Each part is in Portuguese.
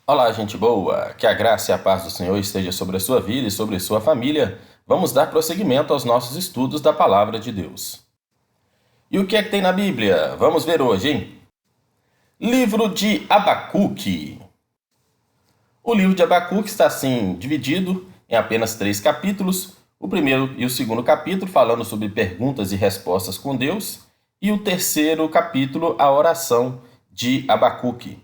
Olá, gente boa! Que a graça e a paz do Senhor esteja sobre a sua vida e sobre a sua família. Vamos dar prosseguimento aos nossos estudos da Palavra de Deus. E o que é que tem na Bíblia? Vamos ver hoje, hein? Livro de Abacuque. O livro de Abacuque está assim dividido em apenas 3 capítulos. O primeiro e o segundo capítulo falando sobre perguntas e respostas com Deus. E o terceiro capítulo, a oração de Abacuque.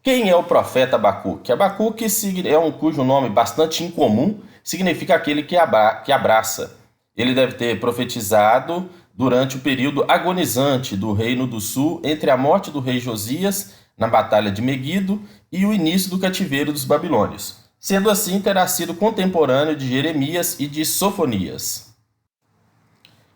Quem é o profeta Abacuque? Abacuque é cujo nome bastante incomum, significa aquele que abraça. Ele deve ter profetizado durante o período agonizante do Reino do Sul, entre a morte do rei Josias, na Batalha de Meguido, e o início do cativeiro dos babilônios. Sendo assim, terá sido contemporâneo de Jeremias e de Sofonias.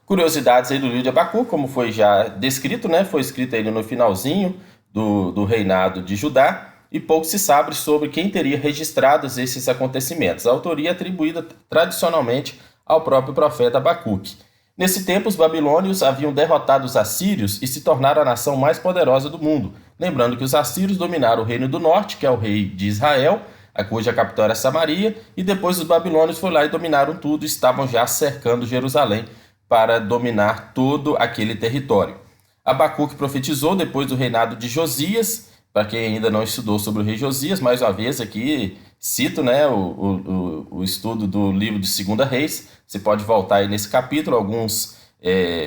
Curiosidades aí do livro de Abacuque, como foi já descrito, né? Foi escrito aí no finalzinho do reinado de Judá, e pouco se sabe sobre quem teria registrado esses acontecimentos. A autoria é atribuída tradicionalmente ao próprio profeta Abacuque. Nesse tempo, os babilônios haviam derrotado os assírios e se tornaram a nação mais poderosa do mundo. Lembrando que os assírios dominaram o reino do norte, que é o rei de Israel, a cuja capital era Samaria, e depois os babilônios foram lá e dominaram tudo e estavam já cercando Jerusalém para dominar todo aquele território. Abacuque profetizou depois do reinado de Josias. Para quem ainda não estudou sobre o rei Josias, mais uma vez aqui cito, né, o estudo do livro de 2 Reis. Você pode voltar aí nesse capítulo, alguns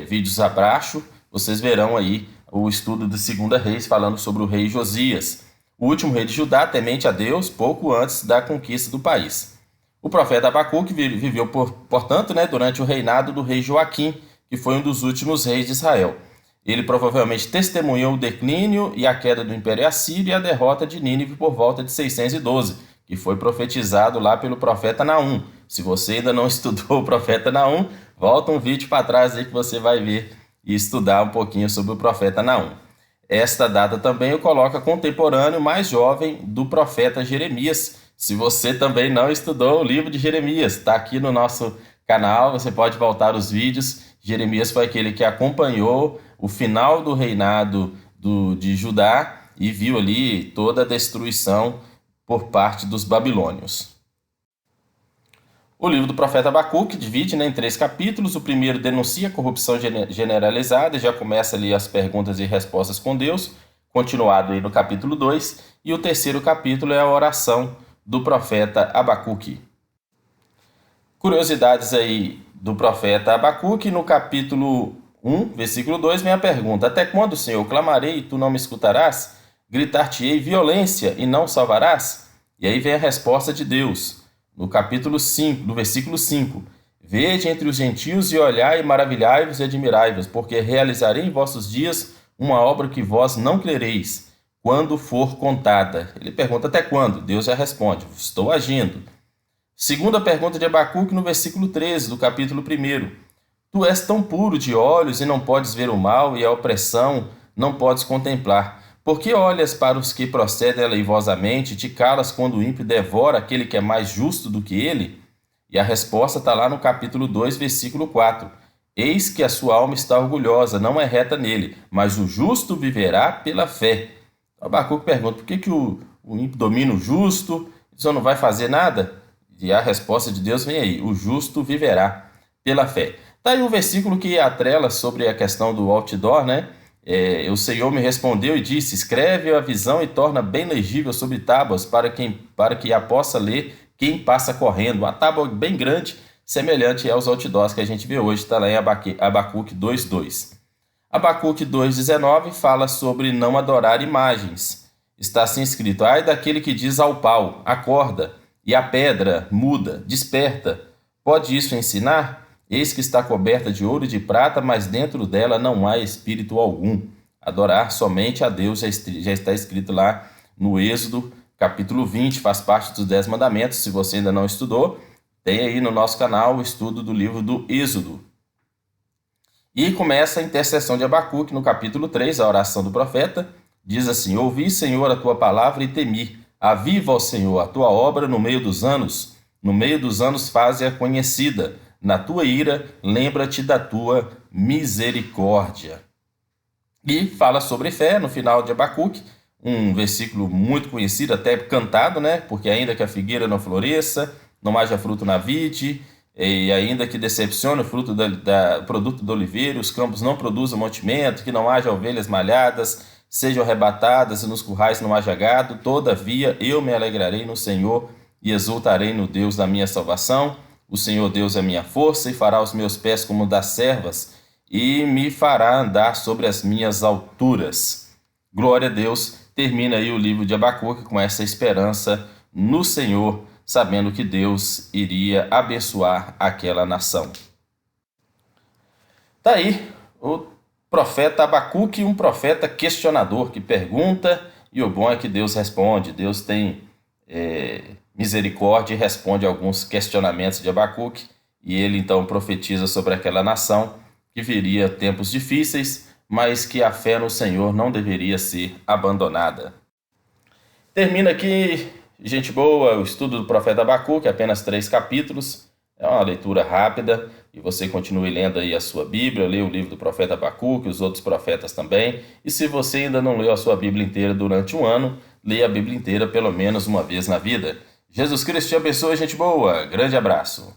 vídeos abaixo, vocês verão aí o estudo de 2 Reis falando sobre o rei Josias, o último rei de Judá, temente a Deus, pouco antes da conquista do país. O profeta Abacuque viveu, portanto, né, durante o reinado do rei Joaquim, que foi um dos últimos reis de Israel. Ele provavelmente testemunhou o declínio e a queda do Império Assírio e a derrota de Nínive por volta de 612, que foi profetizado lá pelo profeta Naum. Se você ainda não estudou o profeta Naum, volta um vídeo para trás aí que você vai ver e estudar um pouquinho sobre o profeta Naum. Esta data também o coloca contemporâneo mais jovem do profeta Jeremias. Se você também não estudou o livro de Jeremias, está aqui no nosso canal, você pode voltar os vídeos. Jeremias foi aquele que acompanhou o final do reinado de Judá e viu ali toda a destruição por parte dos babilônios. O livro do profeta Abacuque divide, né, em 3 capítulos. O primeiro denuncia a corrupção generalizada, já começa ali as perguntas e respostas com Deus, continuado aí no capítulo 2. E o terceiro capítulo é a oração do profeta Abacuque. Curiosidades aí do profeta Abacuque, no capítulo 1, versículo 2, vem a pergunta: até quando, Senhor, clamarei e tu não me escutarás? Gritar-te-ei violência e não salvarás? E aí vem a resposta de Deus, no capítulo 5, no versículo 5. Vede entre os gentios e olhai, maravilhai-vos e admirai-vos, porque realizarei em vossos dias uma obra que vós não crereis, quando for contada. Ele pergunta até quando? Deus já responde: estou agindo. Segunda pergunta de Abacuque, no versículo 13 do capítulo 1. Tu és tão puro de olhos e não podes ver o mal, e a opressão não podes contemplar. Por que olhas para os que procedem aleivosamente e te calas quando o ímpio devora aquele que é mais justo do que ele? E a resposta está lá no capítulo 2, versículo 4. Eis que a sua alma está orgulhosa, não é reta nele, mas o justo viverá pela fé. Abacuque pergunta: por que o ímpio domina o justo? Isso não vai fazer nada? E a resposta de Deus vem aí: o justo viverá pela fé. Tá aí um versículo que atrela sobre a questão do outdoor, né? O Senhor me respondeu e disse: escreve a visão e torna bem legível sobre tábuas para que a possa ler quem passa correndo. Uma tábua bem grande, semelhante aos outdoors que a gente vê hoje, está lá em Abacuque 2:2. Abacuque 2:19 fala sobre não adorar imagens. Está assim escrito: ai daquele que diz ao pau, acorda, e a pedra muda, desperta. Pode isso ensinar? Eis que está coberta de ouro e de prata, mas dentro dela não há espírito algum. Adorar somente a Deus já está escrito lá no Êxodo, capítulo 20, faz parte dos 10 mandamentos. Se você ainda não estudou, tem aí no nosso canal o estudo do livro do Êxodo. E começa a intercessão de Abacuque no capítulo 3, a oração do profeta. Diz assim: ouvi, Senhor, a tua palavra e temi. Aviva, ó Senhor, a tua obra no meio dos anos faze-a conhecida. Na tua ira, lembra-te da tua misericórdia. E fala sobre fé no final de Abacuque. um versículo muito conhecido, até cantado, né? Porque ainda que a figueira não floresça, não haja fruto na vide, e ainda que decepcione o fruto produto do oliveiro, os campos não produzam mantimento, que não haja ovelhas malhadas, sejam arrebatadas e nos currais não haja gado, todavia eu me alegrarei no Senhor e exultarei no Deus da minha salvação. O Senhor Deus é minha força e fará os meus pés como das servas e me fará andar sobre as minhas alturas. Glória a Deus. Termina aí o livro de Abacuque com essa esperança no Senhor, sabendo que Deus iria abençoar aquela nação. Tá aí o profeta Abacuque, um profeta questionador que pergunta, e o bom é que Deus responde. Deus tem misericórdia e responde alguns questionamentos de Abacuque, e ele então profetiza sobre aquela nação que viria tempos difíceis, mas que a fé no Senhor não deveria ser abandonada. Termina aqui, gente boa, o estudo do profeta Abacuque, apenas 3 capítulos. É uma leitura rápida e você continue lendo aí a sua Bíblia, lê o livro do profeta Abacuque, os outros profetas também. E se você ainda não leu a sua Bíblia inteira durante um ano, leia a Bíblia inteira pelo menos uma vez na vida. Jesus Cristo te abençoe, gente boa. Grande abraço.